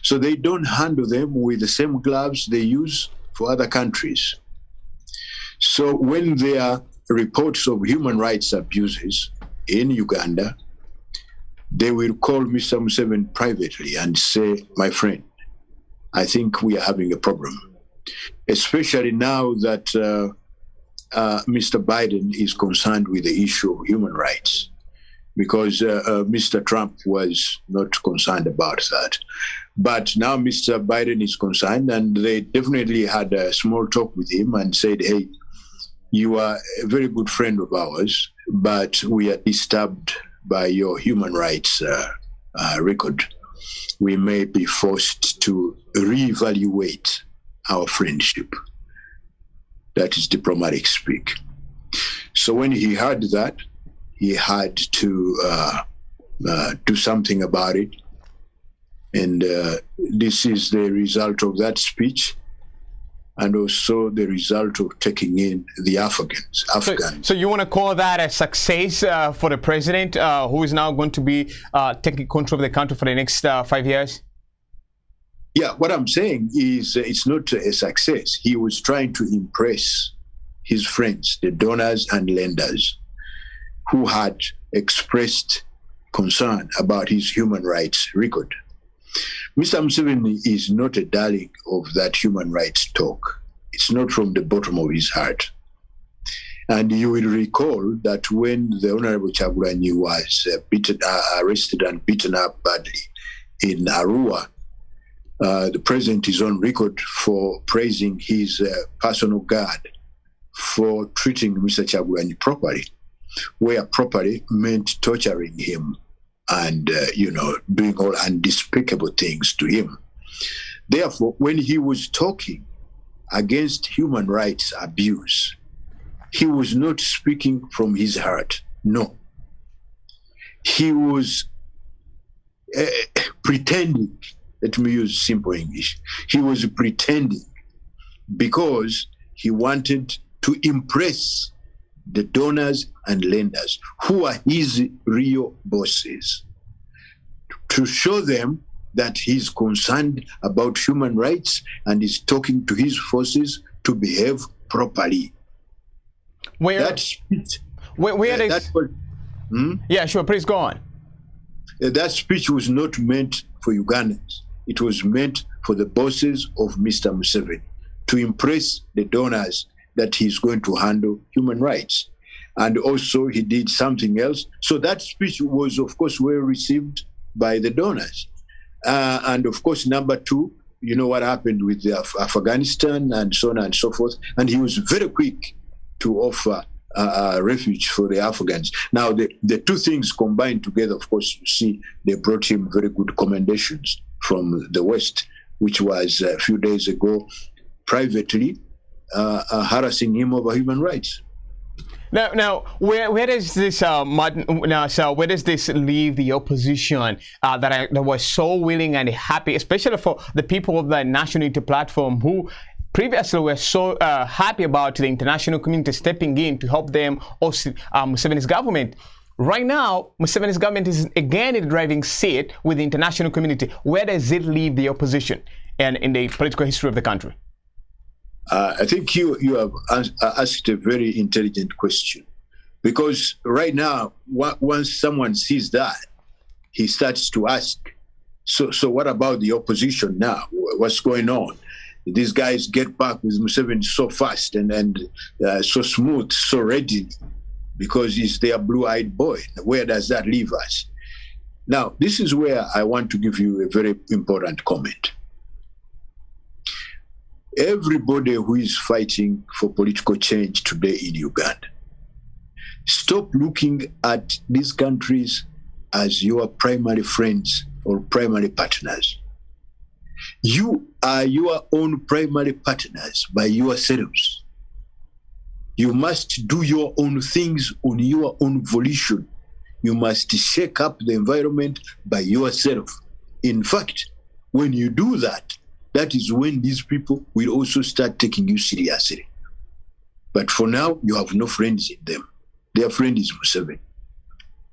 So they don't handle them with the same gloves they use for other countries. So when there are reports of human rights abuses in Uganda, they will call Mr. Museveni privately and say, my friend, I think we are having a problem. Especially now that Mr. Biden is concerned with the issue of human rights, because Mr. Trump was not concerned about that. But now Mr. Biden is concerned, and they definitely had a small talk with him and said, hey, you are a very good friend of ours, but we are disturbed by your human rights record. We may be forced to reevaluate our friendship. That is diplomatic speak. So when he heard that, he had to do something about it. And this is the result of that speech, and also the result of taking in the Afghans. So you want to call that a success for the president, who is now going to be taking control of the country for the next 5 years? Yeah, what I'm saying is it's not a success. He was trying to impress his friends, the donors and lenders, who had expressed concern about his human rights record. Mr. Museveni is not a darling of that human rights talk. It's not from the bottom of his heart. And you will recall that when the Honorable Kyagulanyi was arrested and beaten up badly in Arua, the president is on record for praising his personal guard for treating Mr. Kyagulanyi properly, where properly meant torturing him and, doing all undespicable things to him. Therefore, when he was talking against human rights abuse, he was not speaking from his heart. No. He was pretending. Let me use simple English. He was pretending because he wanted to impress the donors and lenders, who are his real bosses, to show them that he's concerned about human rights and is talking to his forces to behave properly. Yeah, sure, please go on. That speech was not meant for Ugandans. It was meant for the bosses of Mr. Museveni, to impress the donors that he's going to handle human rights. And also he did something else. So that speech was, of course, well received by the donors. And of course, number two, you know what happened with Afghanistan and so on and so forth. And he was very quick to offer refuge for the Afghans. Now, the two things combined together, of course, you see, they brought him very good commendations from the West, which was a few days ago privately harassing him over human rights. Now, where does this where does this leave the opposition that was so willing and happy, especially for the people of the National Unity Platform, who previously were so happy about the international community stepping in to help them host Museveni's government? Right now, Museveni's government is again in the driving seat with the international community. Where does it leave the opposition and in the political history of the country? I think you have asked a very intelligent question, because right now, once someone sees that, he starts to ask, so what about the opposition now? What's going on? These guys get back with Museveni so fast and so smooth, so readily, because he's their blue-eyed boy. Where does that leave us? Now, this is where I want to give you a very important comment. Everybody who is fighting for political change today in Uganda, stop looking at these countries as your primary friends or primary partners. You are your own primary partners by yourselves. You must do your own things on your own volition. You must shake up the environment by yourself. In fact, when you do that, that is when these people will also start taking you seriously. But for now, you have no friends in them. Their friend is Museveni.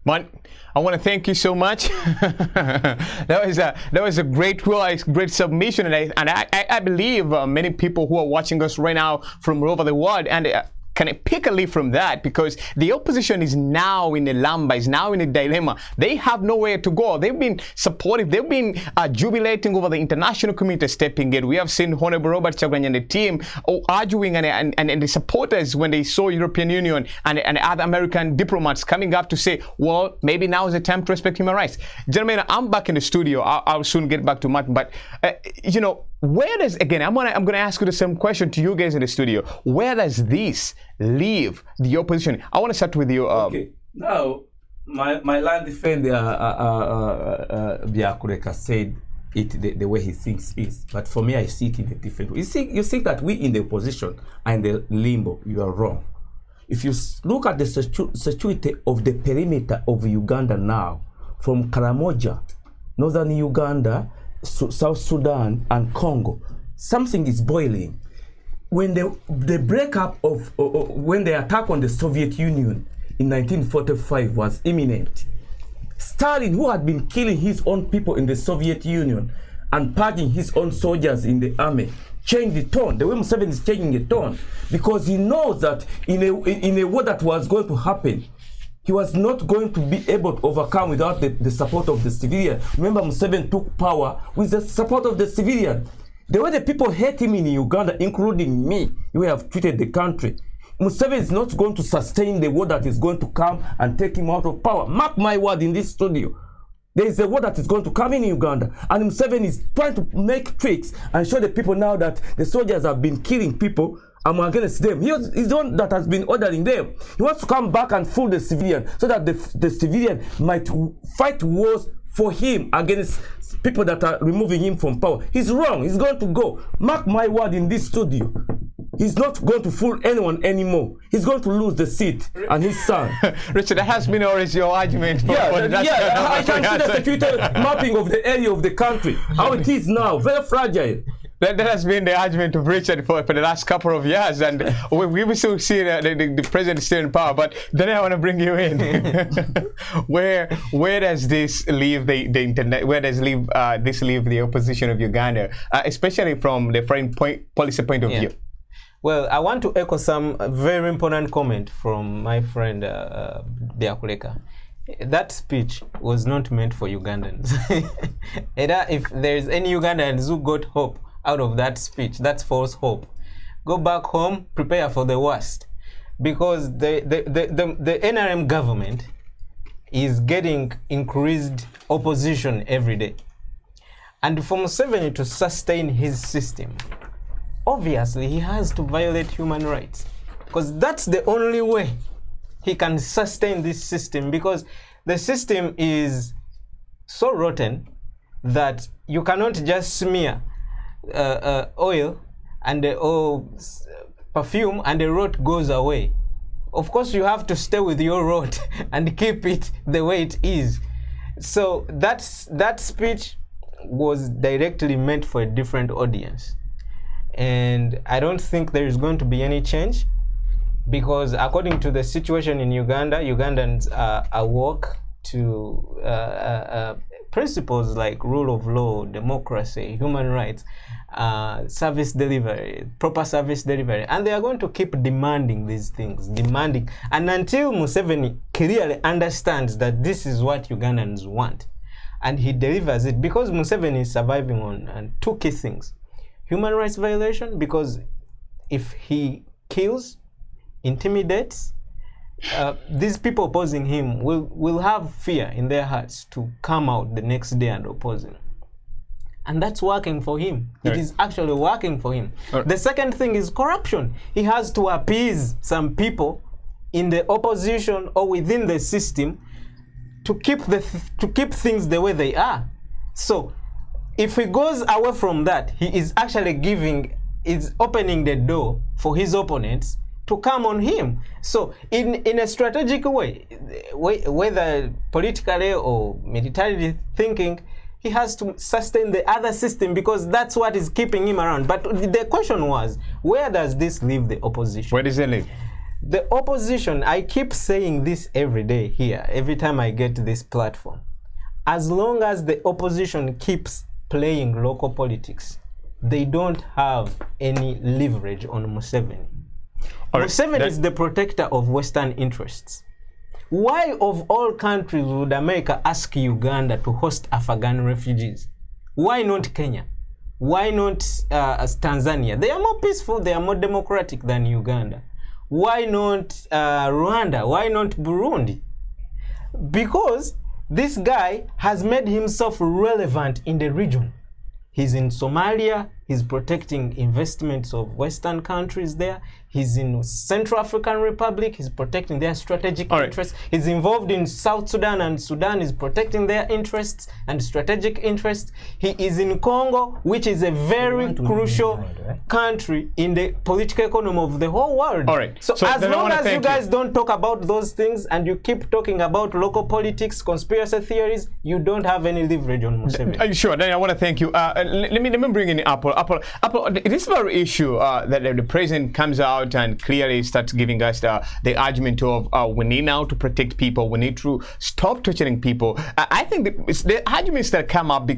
But I want to thank you so much. that was a great submission, and I believe many people who are watching us right now from all over the world and can pick a leaf from that, because the opposition is now in a lamba, is now in a dilemma. They have nowhere to go. They've been supportive. They've been jubilating over the international community stepping in. We have seen Honorable Robert Kyagulanyi and the team arguing, and the supporters, when they saw European Union and other American diplomats coming up to say, well, maybe now is the time to respect human rights. Gentlemen, I'm back in the studio. I'll soon get back to Martin, but where does, again, I'm gonna ask you the same question to you guys in the studio. Where does this leave the opposition? I want to start with you. Okay. Now, my land defender, Biakureka, said it the way he thinks is. But for me, I see it in a different way. You think that we in the opposition are in the limbo. You are wrong. If you look at the security of the perimeter of Uganda now, from Karamoja, northern Uganda, South Sudan, and Congo. Something is boiling. When the breakup of, when the attack on the Soviet Union in 1945 was imminent, Stalin, who had been killing his own people in the Soviet Union and purging his own soldiers in the army, changed the tone. The way Museveni is changing the tone, because he knows that in a war that was going to happen, he was not going to be able to overcome without the support of the civilian. Remember, Museveni took power with the support of the civilian. The way the people hate him in Uganda, including me, you have treated the country, Museveni is not going to sustain the war that is going to come and take him out of power. Mark my word in this studio. There is a war that is going to come in Uganda, and Museveni is trying to make tricks and show the people now that the soldiers have been killing people. I'm against them. He's the one that has been ordering them. He wants to come back and fool the civilian so that the civilian might fight wars for him against people that are removing him from power. He's wrong. He's going to go. Mark my word in this studio. He's not going to fool anyone anymore. He's going to lose the seat and his son. Richard, that has been always your argument. I can see the security mapping of the area of the country. How it is now, very fragile. That has been the argument of Richard for the last couple of years, and we will still see the president still in power. But then I want to bring you in. Where does this leave the internet? Where does this leave the opposition of Uganda, especially from the foreign policy point of view? Well, I want to echo some very important comment from my friend Biakuleka. That speech was not meant for Ugandans. If there's any Ugandans who got hope out of that speech, that's false hope. Go back home, prepare for the worst, because the NRM government is getting increased opposition every day, and for Museveni to sustain his system, obviously he has to violate human rights, because that's the only way he can sustain this system, because the system is so rotten that you cannot just smear oil and perfume and the rot goes away. Of course you have to stay with your rot and keep it the way it is. So that speech was directly meant for a different audience, and I don't think there is going to be any change, because according to the situation in Uganda, Ugandans are awoke to principles like rule of law, democracy, human rights, service delivery, proper service delivery, and they are going to keep demanding these things, and until Museveni clearly understands that this is what Ugandans want, and he delivers it, because Museveni is surviving on two key things: human rights violation, because if he kills, intimidates, these people opposing him will have fear in their hearts to come out the next day and oppose him. And that's working for him. It is actually working for him. The second thing is corruption. He has to appease some people in the opposition or within the system to keep things the way they are. So if he goes away from that, he is actually opening the door for his opponents to come on him. So in a strategic way, whether politically or militarily thinking, he has to sustain the other system, because that's what is keeping him around. But the question was, where does this leave the opposition? Where does it leave? The opposition, I keep saying this every day here, every time I get this platform. As long as the opposition keeps playing local politics, they don't have any leverage on Museveni. Museveni is the protector of Western interests. Why, of all countries, would America ask Uganda to host Afghan refugees? Why not Kenya? Why not Tanzania? They are more peaceful, they are more democratic than Uganda. Why not Rwanda? Why not Burundi? Because this guy has made himself relevant in the region. He's in Somalia, He's protecting investments of Western countries there. He's in Central African Republic. He's protecting their strategic interests. He's involved in South Sudan, and Sudan is protecting their interests and strategic interests. He is in Congo, which is a very crucial country in the political economy of the whole world. All right. So as long as you guys don't talk about those things and you keep talking about local politics, conspiracy theories, you don't have any leverage on Museveni. Are you sure? Then I want to thank you. Let me bring in Apple. Apple, this very issue that the president comes out and clearly starts giving us the argument of we need now to protect people, we need to stop torturing people. I think the arguments that come up,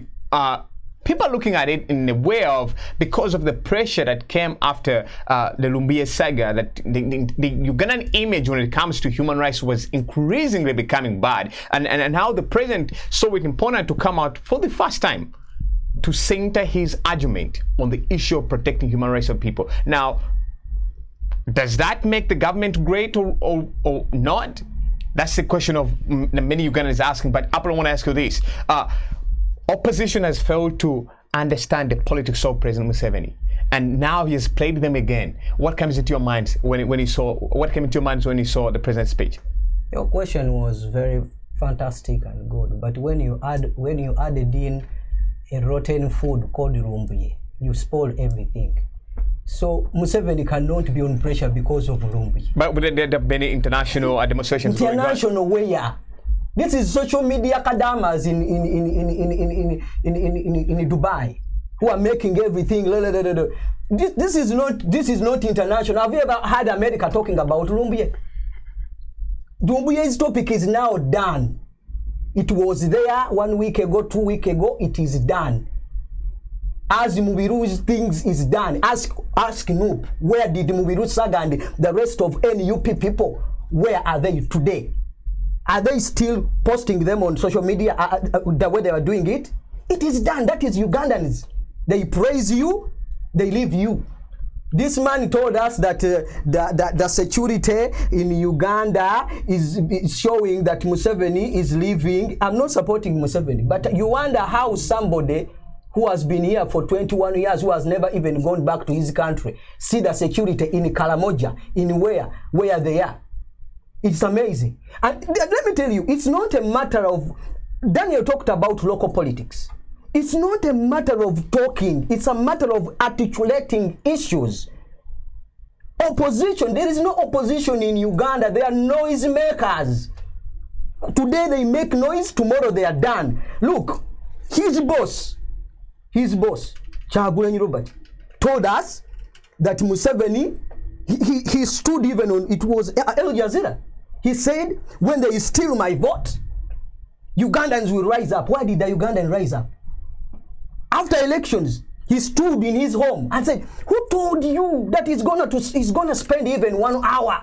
people are looking at it in a way of because of the pressure that came after the Lumbiya saga, that the Ugandan image when it comes to human rights was increasingly becoming bad, and how the president saw it important to come out for the first time to center his argument on the issue of protecting human rights of people. Now, does that make the government great or not? That's the question of many Ugandans asking. But Apple, I want to ask you this. Opposition has failed to understand the politics of President Museveni, and now he has played them again. What comes into your mind when you saw the president's speech? Your question was very fantastic and good, but when you added in a rotten food called Rumbuye, you spoil everything. So Museveni cannot be on pressure because of Rumbuye. But there have been international demonstrations. International where? This is social media kadamas in Dubai who are making everything. This is not international. Have you ever heard America talking about Rumbuye? Rumbuye's topic is now done. It was there 1 week ago, 2 weeks ago. It is done. As Mubiru's things is done, ask Noop, where did Mubiru Saga and the rest of NUP people, where are they today? Are they still posting them on social media the way they are doing it? It is done. That is Ugandans. They praise you, they leave you. This man told us that the security in Uganda is showing that Museveni is leaving. I'm not supporting Museveni, but you wonder how somebody who has been here for 21 years, who has never even gone back to his country, see the security in Kalamoja, in where they are. It's amazing. And let me tell you, it's not a matter of, Daniel talked about local politics. It's not a matter of talking, it's a matter of articulating issues. Opposition, there is no opposition in Uganda. They are noise makers. Today they make noise, tomorrow they are done. Look, his boss, Kyagulanyi Robert, told us that Museveni, he stood even on, it was Al Jazeera. He said, when they steal my vote, Ugandans will rise up. Why did the Ugandan rise up? After elections, he stood in his home and said, who told you that he's gonna spend even 1 hour,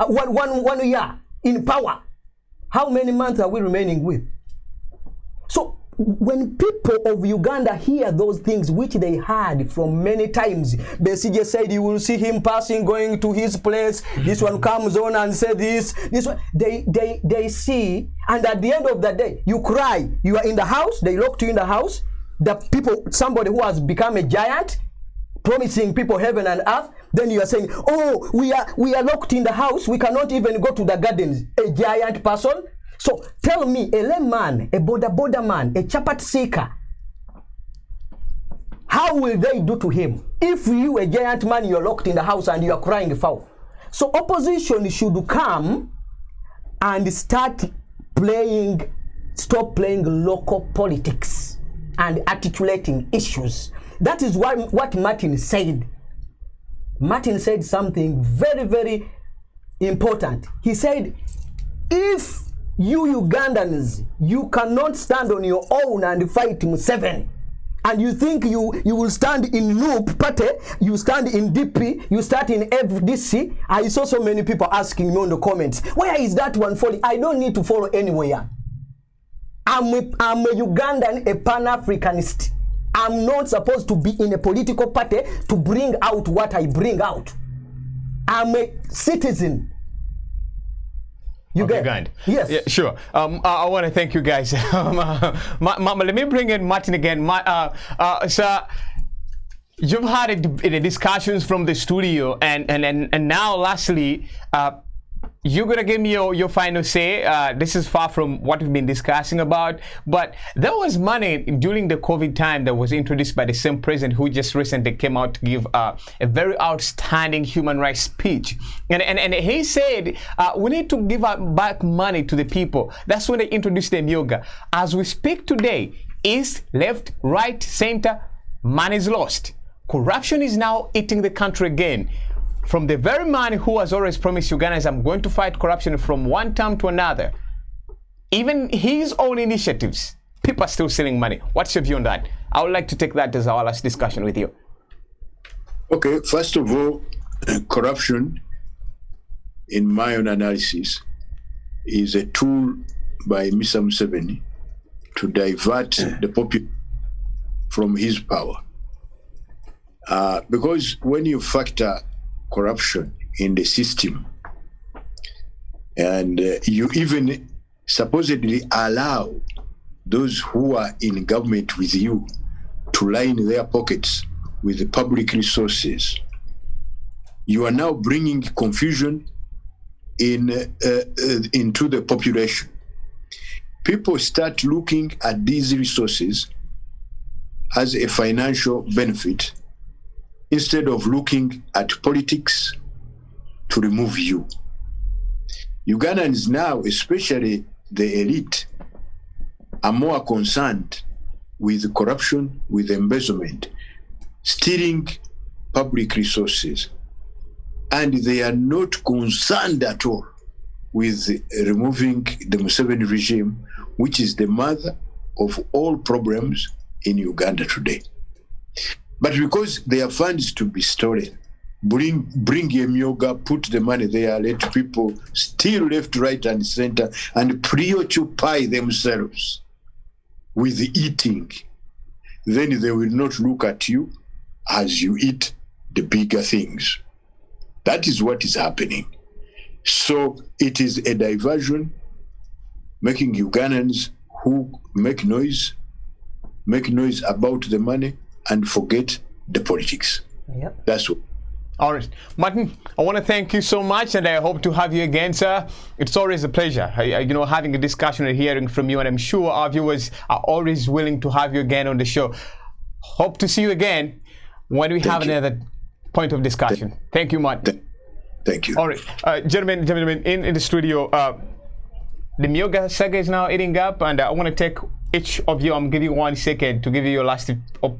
one year in power? How many months are we remaining with? So when people of Uganda hear those things which they heard from many times, Besigye said you will see him passing, going to his place, this one comes on and says this one, they see, and at the end of the day, you cry, you are in the house, they locked you in the house, the people, somebody who has become a giant, promising people heaven and earth, then you are saying, oh, we are locked in the house, we cannot even go to the gardens, a giant person. So tell me, a layman, a boda man, a chapat seeker, how will they do to him? If you, a giant man, you're locked in the house and you are crying foul. So opposition should come and stop playing local politics and articulating issues. That is what Martin said. Martin said something very, very important. He said, if you Ugandans, you cannot stand on your own and fight Museveni, and you think you will stand in Loop Party, you stand in DP, you start in FDC. I saw so many people asking me on the comments, where is that one falling? I don't need to follow anywhere. I'm a Ugandan, a Pan-Africanist. I'm not supposed to be in a political party to bring out what I bring out. I'm a citizen. You get it? Yes. Yeah, sure. I want to thank you guys. Let me bring in Martin again. Sir, You've had the discussions from the studio, and now lastly, you're gonna give me your final say. This is far from what we've been discussing about, but there was money during the COVID time that was introduced by the same president who just recently came out to give a very outstanding human rights speech, and he said we need to give back money to the people. That's when they introduced the Myoga. As we speak today, east, left, right, center, money is lost. Corruption is now eating the country again. From the very man who has always promised Ugandans, I'm going to fight corruption from one term to another. Even his own initiatives, people are still stealing money. What's your view on that? I would like to take that as our last discussion with you. Okay, first of all, corruption, in my own analysis, is a tool by Mr. Museveni to divert the population from his power. Because when you factor corruption in the system, and you even supposedly allow those who are in government with you to line their pockets with the public resources, you are now bringing confusion into the population. People start looking at these resources as a financial benefit instead of looking at politics to remove you. Ugandans now, especially the elite, are more concerned with corruption, with embezzlement, stealing public resources, and they are not concerned at all with removing the Museveni regime, which is the mother of all problems in Uganda today. But because there are funds to be stolen, bring a Myoga, put the money there, let people steal left, right, and center, and preoccupy themselves with eating, then they will not look at you as you eat the bigger things. That is what is happening. So it is a diversion, making Ugandans who make noise about the money and forget the politics. Yep. That's what. All right, Martin, I want to thank you so much, and I hope to have you again, sir. It's always a pleasure, having a discussion and hearing from you, and I'm sure our viewers are always willing to have you again on the show. Hope to see you again when we have another point of discussion. Thank you, Martin. Thank you. All right, gentlemen, in the studio, the Myoga saga is now eating up, and I want to take each of you, I'm giving you 1 second to give you your last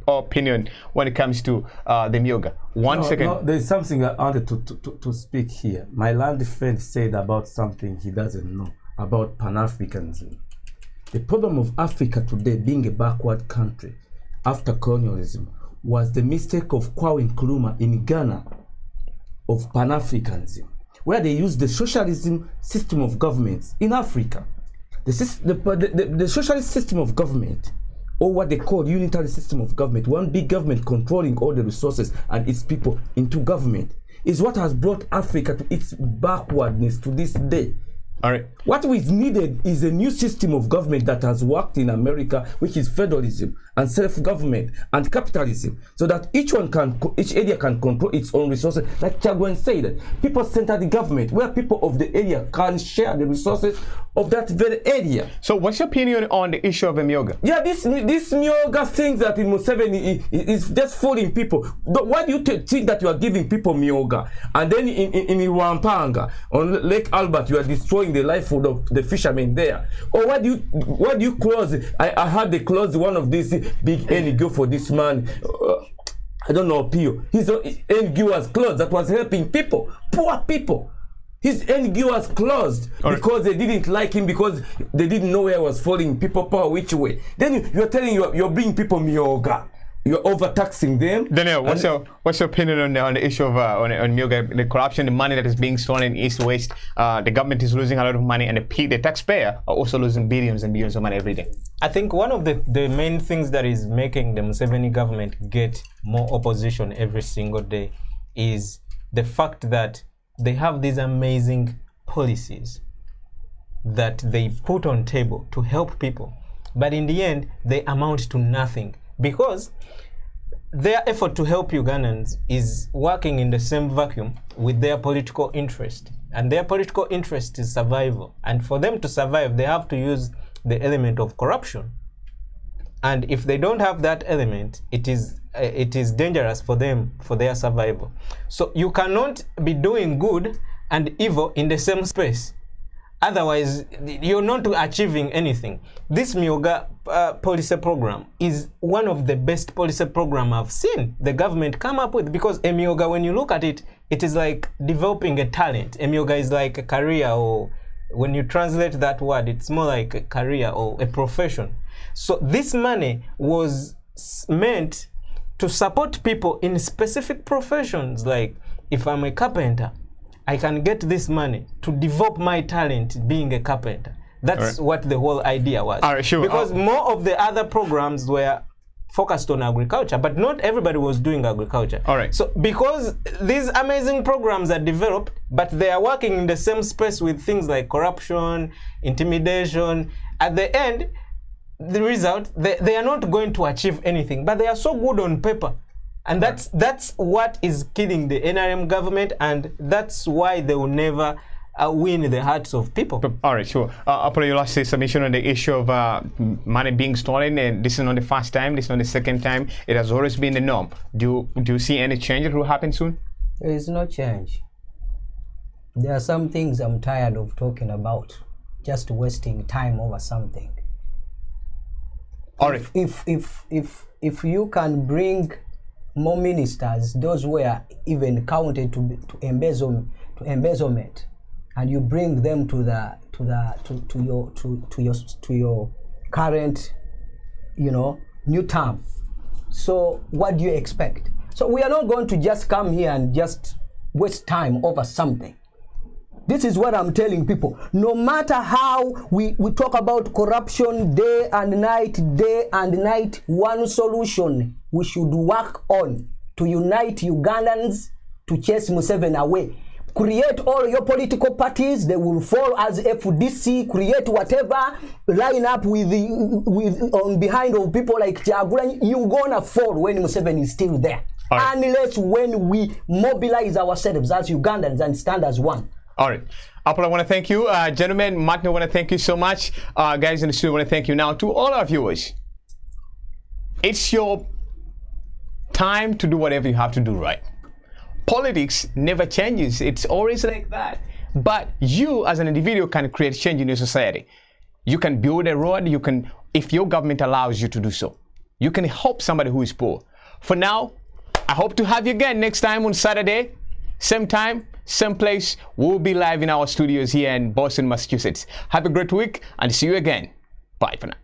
opinion when it comes to the Myoga. One second. No, there's something I wanted to speak here. My land friend said about something he doesn't know, about Pan-Africanism. The problem of Africa today being a backward country after colonialism was the mistake of Kwame Nkrumah in Ghana of Pan-Africanism, where they used the socialism system of governments in Africa. The socialist system of government, or what they call unitary system of government, one big government controlling all the resources and its people into government, is what has brought Africa to its backwardness to this day. All right. What is needed is a new system of government that has worked in America, which is federalism and self-government and capitalism, so that each area can control its own resources. Like Chagwen said, people-centered government, where people of the area can share the resources of that very area. So what's your opinion on the issue of the Myoga? Yeah, this Myoga thing that in Museveni is just fooling people. Why do you think that you are giving people Myoga, and then in Rwampanga, on Lake Albert, you are destroying the livelihood of the fishermen there? Or why do you close? I heard they closed one of these big NGO for this man. I don't know, Pio. His NGO was closed that was helping people, poor people. His NGO was closed because they didn't like him, because they didn't know where he was falling people power which way. Then you're telling you're bringing people Myoga. You're overtaxing them. Daniel, what's your opinion on the issue of on Myoga, the corruption, the money that is being stolen east-west? The government is losing a lot of money, and the taxpayer are also losing billions and billions of money every day. I think one of the main things that is making the Museveni government get more opposition every single day is the fact that they have these amazing policies that they put on table to help people, but in the end they amount to nothing, because their effort to help Ugandans is working in the same vacuum with their political interest. And their political interest is survival. And for them to survive, they have to use the element of corruption. And if they don't have that element, it is dangerous for them, for their survival. So you cannot be doing good and evil in the same space. Otherwise, you're not achieving anything. This Myoga policy program is one of the best policy program I've seen the government come up with, because a Myoga, when you look at it, it is like developing a talent. A Myoga is like a career, or when you translate that word, it's more like a career or a profession. So this money was meant to support people in specific professions. Like if I'm a carpenter, I can get this money to develop my talent being a carpenter. That's what the whole idea was. All right, sure. Because more of the other programs were focused on agriculture, but not everybody was doing agriculture. All right. So because these amazing programs are developed, but they are working in the same space with things like corruption, intimidation, at the end, the result, they are not going to achieve anything, but they are so good on paper. And that's what is killing the NRM government, and that's why they will never win the hearts of people. All right, sure. Upon your last submission on the issue of money being stolen, and this is not the first time, this is not the second time. It has always been the norm. Do you see any change that will happen soon? There is no change. There are some things I'm tired of talking about, just wasting time over something. All right. If you can bring more ministers, those were even counted to embezzlement, and you bring them to your current, new term. So what do you expect? So we are not going to just come here and just waste time over something. This is what I'm telling people. No matter how we talk about corruption day and night, one solution we should work on to unite Ugandans to chase Museveni away. Create all your political parties, they will fall as FDC, create whatever, line up with on behind of people like Kyagulanyi. You're gonna fall when Museveni is still there. Right. Unless when we mobilize ourselves as Ugandans and stand as one. All right. Apple, I want to thank you. Gentlemen, Martin, I want to thank you so much. Guys in the studio, I want to thank you. Now, to all our viewers, it's your time to do whatever you have to do right. Politics never changes. It's always like that. But you, as an individual, can create change in your society. You can build a road. You can, if your government allows you to do so. You can help somebody who is poor. For now, I hope to have you again next time on Saturday. Same time, same place. We'll be live in our studios here in Boston, Massachusetts. Have a great week and see you again. Bye for now.